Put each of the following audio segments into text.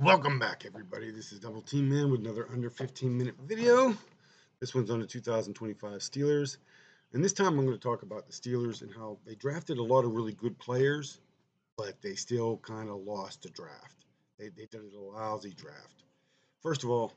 Welcome back, everybody. This is Double Team Man with another under 15-minute video. This one's on the 2025 Steelers. And this time I'm going to talk about the Steelers and how they drafted a lot of really good players, but they still kind of lost the draft. They did a lousy draft. First of all,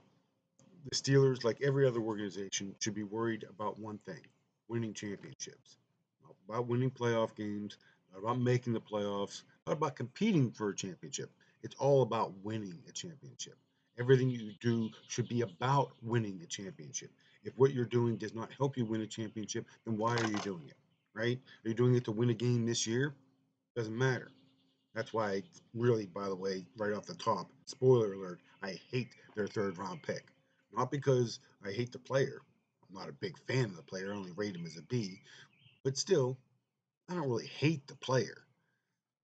the Steelers, like every other organization, should be worried about one thing: winning championships. Not about winning playoff games, not about making the playoffs, not about competing for a championship. It's all about winning a championship. Everything you do should be about winning a championship. If what you're doing does not help you win a championship, then why are you doing it? Right? Are you doing it to win a game this year? Doesn't matter. That's why, really, by the way, right off the top, spoiler alert, I hate their third round pick. Not because I hate the player. I'm not a big fan of the player. I only rate him as a B. But still, I don't really hate the player.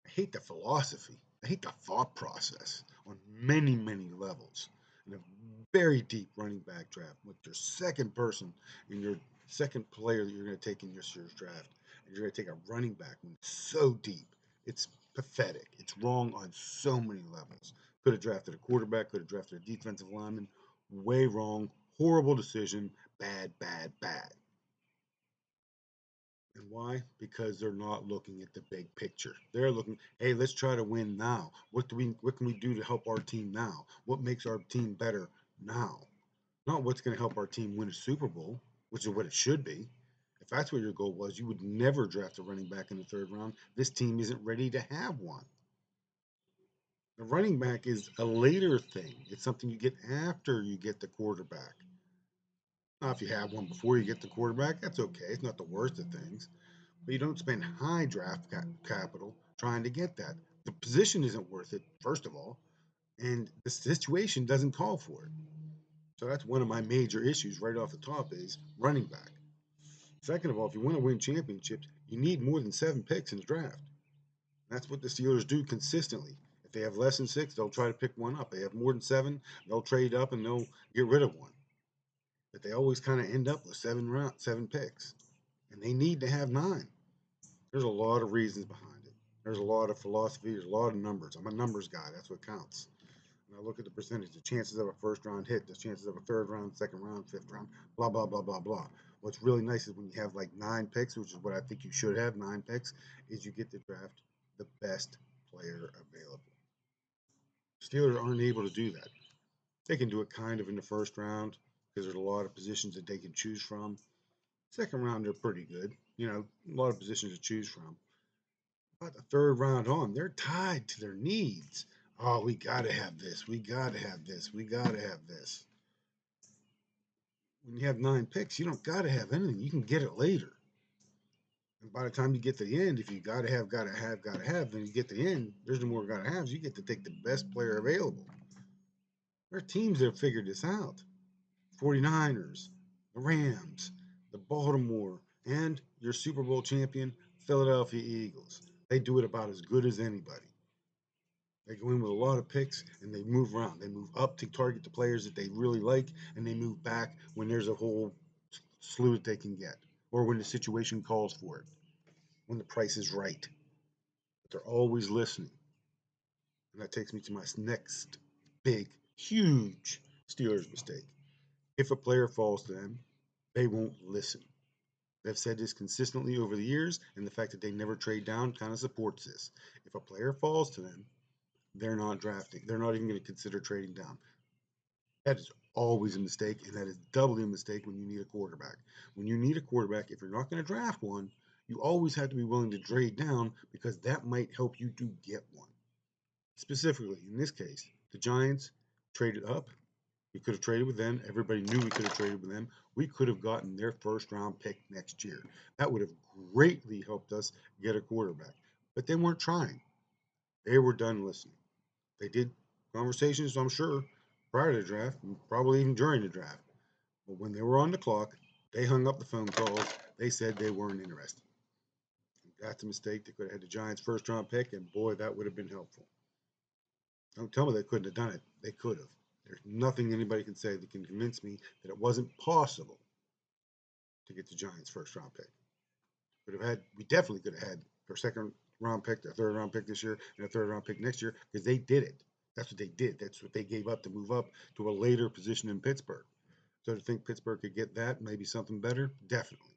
I hate the philosophy. I hate the thought process on many, many levels. In a very deep running back draft with your second person and your second player that you're going to take in your year's draft, and you're going to take a running back when it's so deep. It's pathetic. It's wrong on so many levels. Could have drafted a quarterback, could have drafted a defensive lineman. Way wrong. Horrible decision. Bad, bad, bad. And why? Because they're not looking at the big picture. They're looking, hey, let's try to win now. What can we do to help our team now? What makes our team better now? Not what's going to help our team win a Super Bowl, which is what it should be. If that's what your goal was, you would never draft a running back in the third round. This team isn't ready to have one. The running back is a later thing. It's something you get after you get the quarterback. Now, if you have one before you get the quarterback, that's okay. It's not the worst of things. But you don't spend high draft capital trying to get that. The position isn't worth it, first of all, and the situation doesn't call for it. So that's one of my major issues right off the top is running back. Second of all, if you want to win championships, you need more than 7 picks in the draft. That's what the Steelers do consistently. If they have less than 6, they'll try to pick one up. They have more than 7, they'll trade up and they'll get rid of one. But they always kind of end up with 7 picks, and they need to have 9. There's a lot of reasons behind it. There's a lot of philosophy. There's a lot of numbers. I'm a numbers guy. That's what counts. And I look at the percentage, the chances of a first round hit, the chances of a third round, second round, fifth round, blah, blah, blah, blah, blah. What's really nice is when you have like 9 picks, which is what I think you should have, 9 picks, is you get to draft the best player available. Steelers aren't able to do that. They can do it kind of in the first round because there's a lot of positions that they can choose from. Second round, they're pretty good. A lot of positions to choose from. About the third round on, they're tied to their needs. Oh, we got to have this. We got to have this. We got to have this. When you have 9 picks, you don't got to have anything. You can get it later. And by the time you get to the end, if you got to have, then you get to the end, there's no more got to haves. You get to take the best player available. There are teams that have figured this out: 49ers, the Rams, the Baltimore, and your Super Bowl champion, Philadelphia Eagles. They do it about as good as anybody. They go in with a lot of picks and they move around. They move up to target the players that they really like, and they move back when there's a whole slew that they can get, or when the situation calls for it, when the price is right. But they're always listening. And that takes me to my next big, huge Steelers mistake. If a player falls to them, they won't listen. They've said this consistently over the years, and the fact that they never trade down kind of supports this. If a player falls to them, they're not drafting. They're not even going to consider trading down. That is always a mistake, and that is doubly a mistake when you need a quarterback. When you need a quarterback, if you're not going to draft one, you always have to be willing to trade down because that might help you to get one. Specifically, in this case, the Giants traded up. We could have traded with them. Everybody knew we could have traded with them. We could have gotten their first round pick next year. That would have greatly helped us get a quarterback. But they weren't trying. They were done listening. They did conversations, I'm sure, prior to the draft, and probably even during the draft. But when they were on the clock, they hung up the phone calls. They said they weren't interested. That's a mistake. They could have had the Giants' first round pick, and boy, that would have been helpful. Don't tell me they couldn't have done it. They could have. There's nothing anybody can say that can convince me that it wasn't possible to get the Giants' first round pick. We definitely could have had their second round pick, their third round pick this year, and a third round pick next year because they did it. That's what they did. That's what they gave up to move up to a later position in Pittsburgh. So to think Pittsburgh could get that, maybe something better, definitely.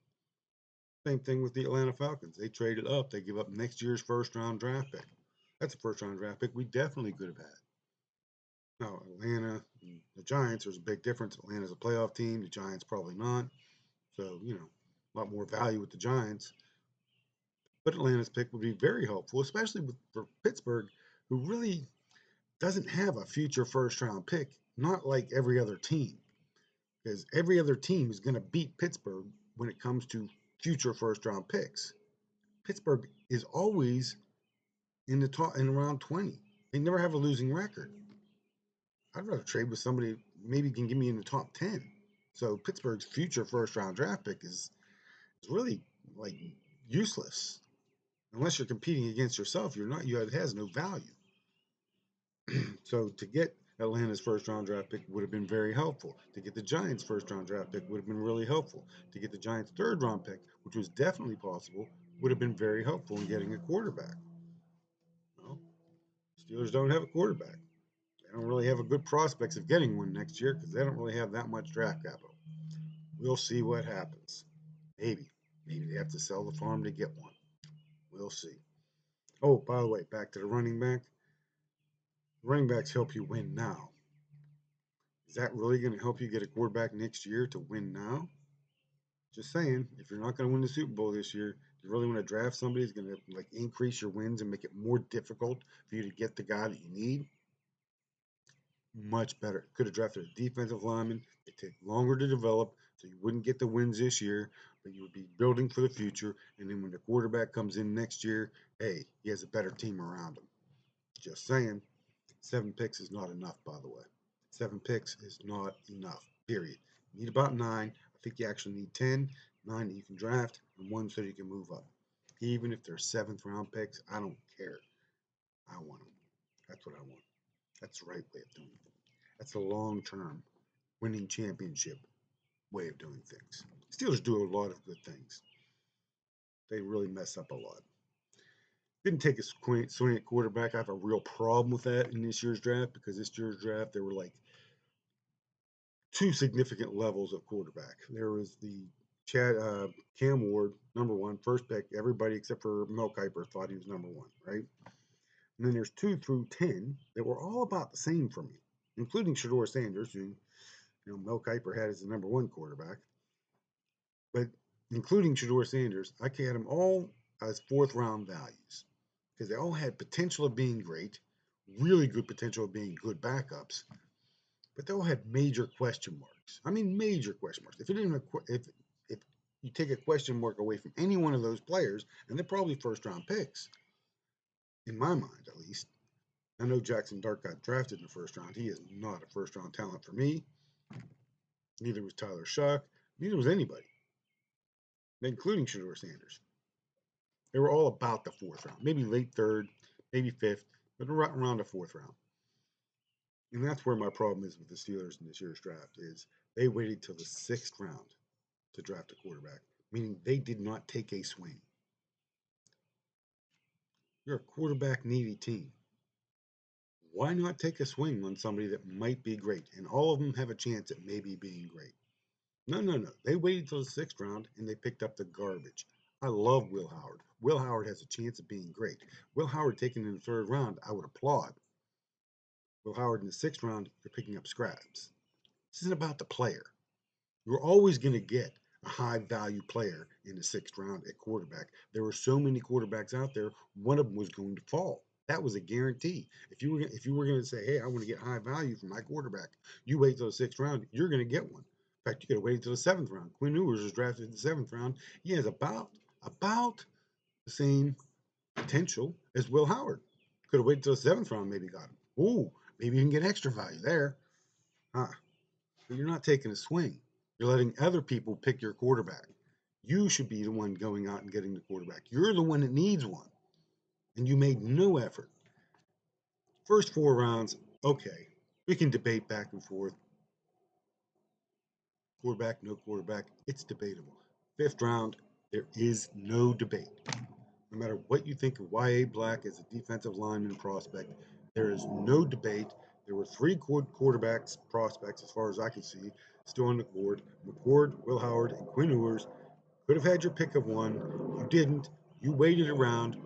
Same thing with the Atlanta Falcons. They traded up. They give up next year's first round draft pick. That's a first round draft pick we definitely could have had. Now, Atlanta and the Giants, there's a big difference. Atlanta's a playoff team. The Giants probably not. So, a lot more value with the Giants. But Atlanta's pick would be very helpful, especially for Pittsburgh, who really doesn't have a future first round pick, not like every other team. Because every other team is going to beat Pittsburgh when it comes to future first round picks. Pittsburgh is always in the top in around 20. They never have a losing record. I'd rather trade with somebody maybe can give me in the top 10. So Pittsburgh's future first round draft pick is really like useless. Unless you're competing against yourself, you're not it has no value. So to get Atlanta's first round draft pick would have been very helpful. To get the Giants' first round draft pick would have been really helpful. To get the Giants' third round pick, which was definitely possible, would have been very helpful in getting a quarterback. Well, Steelers don't have a quarterback. They don't really have a good prospects of getting one next year because they don't really have that much draft capital. We'll see what happens. Maybe. Maybe they have to sell the farm to get one. We'll see. Oh, by the way, back to the running back. Running backs help you win now. Is that really going to help you get a quarterback next year to win now? Just saying, if you're not going to win the Super Bowl this year, you really want to draft somebody who's going to like increase your wins and make it more difficult for you to get the guy that you need. Much better. Could have drafted a defensive lineman. It take longer to develop, so you wouldn't get the wins this year, but you would be building for the future. And then when the quarterback comes in next year, hey, he has a better team around him. Just saying. 7 picks is not enough, by the way. 7 picks is not enough, period. You need about 9. I think you actually need 10, 9 that you can draft, and 1 so you can move up. Even if they're 7th round picks, I don't care. I want them. That's what I want. That's the right way of doing it. That's the long term winning championship way of doing things. Steelers do a lot of good things. They really mess up a lot. Didn't take a swing at quarterback. I have a real problem with that in this year's draft because this year's draft there were like 2 significant levels of quarterback. There was the Cam Ward, number 1, first pick. Everybody except for Mel Kiper thought he was number 1, right? And then there's 2 through 10 that were all about the same for me, including Shador Sanders, who Mel Kiper had as the number 1 quarterback. But including Shador Sanders, I had them all as 4th round values because they all had potential of being great, really good potential of being good backups, but they all had major question marks. I mean, major question marks. If you take a question mark away from any one of those players, and they're probably first round picks, in my mind at least. I know Jackson Dart got drafted in the first round. He is not a first round talent for me. Neither was Tyler Shuck. Neither was anybody, including Shador Sanders. They were all about the 4th round, maybe late 3rd, maybe 5th, but around the 4th round. And that's where my problem is with the Steelers in this year's draft is they waited till the 6th round to draft a quarterback, meaning they did not take a swing. You're a quarterback needy team. Why not take a swing on somebody that might be great? And all of them have a chance at maybe being great. No, no, no. They waited till the 6th round and they picked up the garbage. I love Will Howard. Will Howard has a chance of being great. Will Howard taken in the 3rd round, I would applaud. Will Howard in the 6th round, you're picking up scraps. This isn't about the player. You're always going to get a high value player in the 6th round at quarterback. There were so many quarterbacks out there, one of them was going to fall. That was a guarantee. If you were going to say, "Hey, I want to get high value from my quarterback," you wait till the 6th round, you're going to get one. In fact, you could have waited till the 7th round. Quinn Ewers was drafted in the 7th round. He has about the same potential as Will Howard. Could have waited till the 7th round, maybe got him. Ooh, maybe you can get extra value there. Huh. But you're not taking a swing. You're letting other people pick your quarterback. You should be the one going out and getting the quarterback. You're the one that needs one. And you made no effort. First 4 rounds, okay. We can debate back and forth. Quarterback, no quarterback. It's debatable. 5th round, there is no debate. No matter what you think of Y.A. Black as a defensive lineman prospect, There is no debate. There were three quarterbacks prospects, as far as I can see, still on the board. McCord, Will Howard, and Quinn Ewers. Could have had your pick of one. You didn't. You waited around.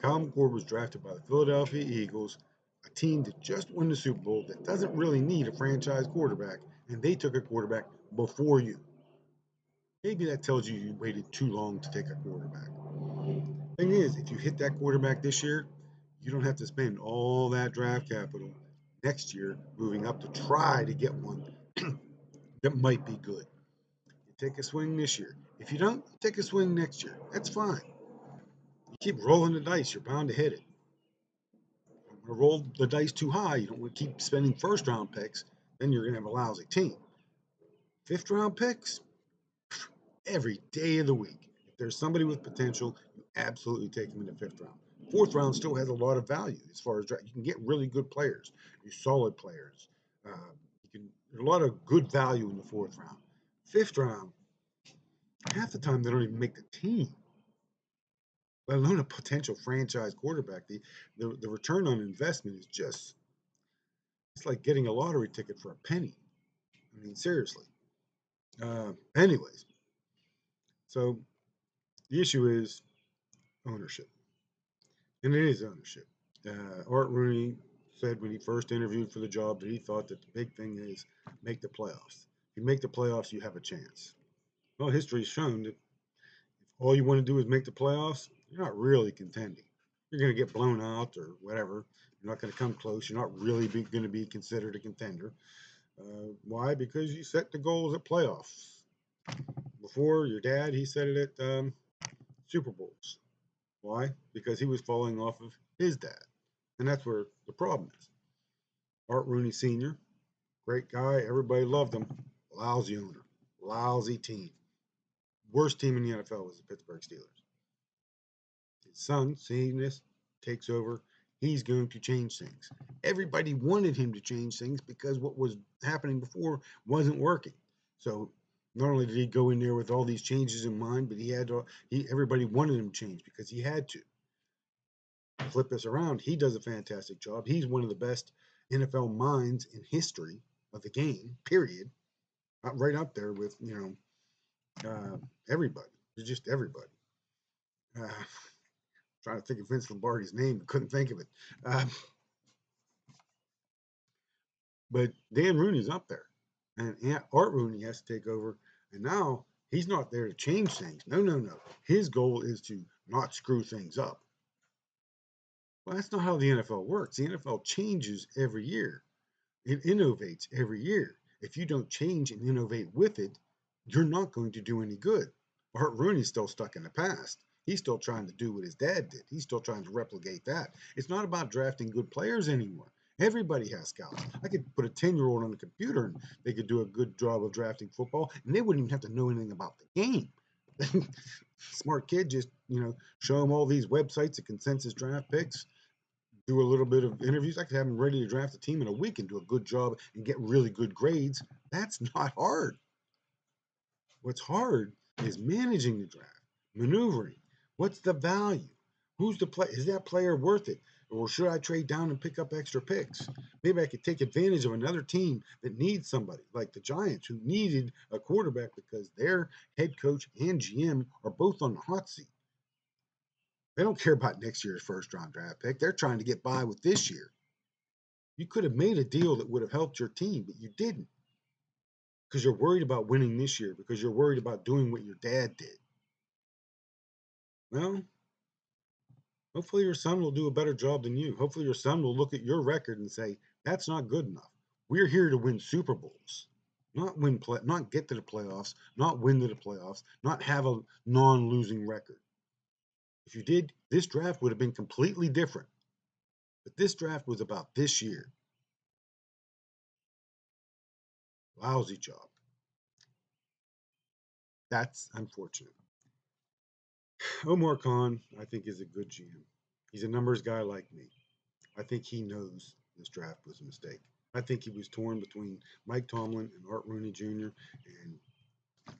Kyle McCord was drafted by the Philadelphia Eagles, a team that just won the Super Bowl that doesn't really need a franchise quarterback, and they took a quarterback before you. Maybe that tells you you waited too long to take a quarterback. Thing is, if you hit that quarterback this year, you don't have to spend all that draft capital next year moving up to try to get one that might be good. You take a swing this year. If you don't, take a swing next year. That's fine. You keep rolling the dice, you're bound to hit it. You don't want to roll the dice too high. You don't want to keep spending first round picks, then you're going to have a lousy team. Fifth round picks, every day of the week. If there's somebody with potential, you absolutely take them in the fifth round. Fourth round still has a lot of value as far as you can get really good players, you solid players. You can there's a lot of good value in the fourth round. Fifth round, half the time they don't even make the team, let alone a potential franchise quarterback. The return on investment is just it's like getting a lottery ticket for a penny. I mean, seriously. Anyways, so the issue is ownership, and it is ownership. Art Rooney said when he first interviewed for the job that he thought that the big thing is make the playoffs. If you make the playoffs, you have a chance. Well, history's shown that if all you want to do is make the playoffs, you're not really contending. You're going to get blown out or whatever. You're not going to come close. You're not really going to be considered a contender. Why? Because you set the goals at playoffs. Before your dad, he said it at Super Bowls. Why? Because he was falling off of his dad. And that's where the problem is. Art Rooney Sr., great guy. Everybody loved him. Lousy owner. Lousy team. Worst team in the NFL was the Pittsburgh Steelers. His son, seeing this, takes over. He's going to change things. Everybody wanted him to change things because what was happening before wasn't working. So not only did he go in there with all these changes in mind, but everybody wanted him to change because he had to. Flip this around, he does a fantastic job. He's one of the best NFL minds in history of the game, period. Right up there with, everybody. Just everybody. Uh, trying to think of Vince Lombardi's name, but couldn't think of it. But Dan Rooney's up there. And Art Rooney has to take over. And now he's not there to change things. No, no, no. His goal is to not screw things up. Well, that's not how the NFL works. The NFL changes every year. It innovates every year. If you don't change and innovate with it, you're not going to do any good. Art Rooney's still stuck in the past. He's still trying to do what his dad did. He's still trying to replicate that. It's not about drafting good players anymore. Everybody has scouts. I could put a 10-year-old on the computer and they could do a good job of drafting football, and they wouldn't even have to know anything about the game. Smart kid, just show them all these websites of consensus draft picks, do a little bit of interviews. I could have them ready to draft a team in a week and do a good job and get really good grades. That's not hard. What's hard is managing the draft, maneuvering. What's the value? Who's the play? Is that player worth it? Or should I trade down and pick up extra picks? Maybe I could take advantage of another team that needs somebody, like the Giants, who needed a quarterback because their head coach and GM are both on the hot seat. They don't care about next year's first round draft pick. They're trying to get by with this year. You could have made a deal that would have helped your team, but you didn't because you're worried about winning this year, because you're worried about doing what your dad did. Well, hopefully your son will do a better job than you. Hopefully your son will look at your record and say, that's not good enough. We're here to win Super Bowls, not get to the playoffs, not win to the playoffs, not have a non-losing record. If you did, this draft would have been completely different. But this draft was about this year. Lousy job. That's unfortunate. Omar Khan, I think, is a good GM. He's a numbers guy like me. I think he knows this draft was a mistake. I think he was torn between Mike Tomlin and Art Rooney Jr. and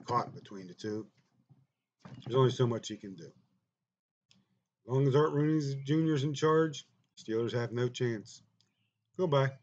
caught between the two. There's only so much he can do. As long as Art Rooney Jr. is in charge, Steelers have no chance. Goodbye.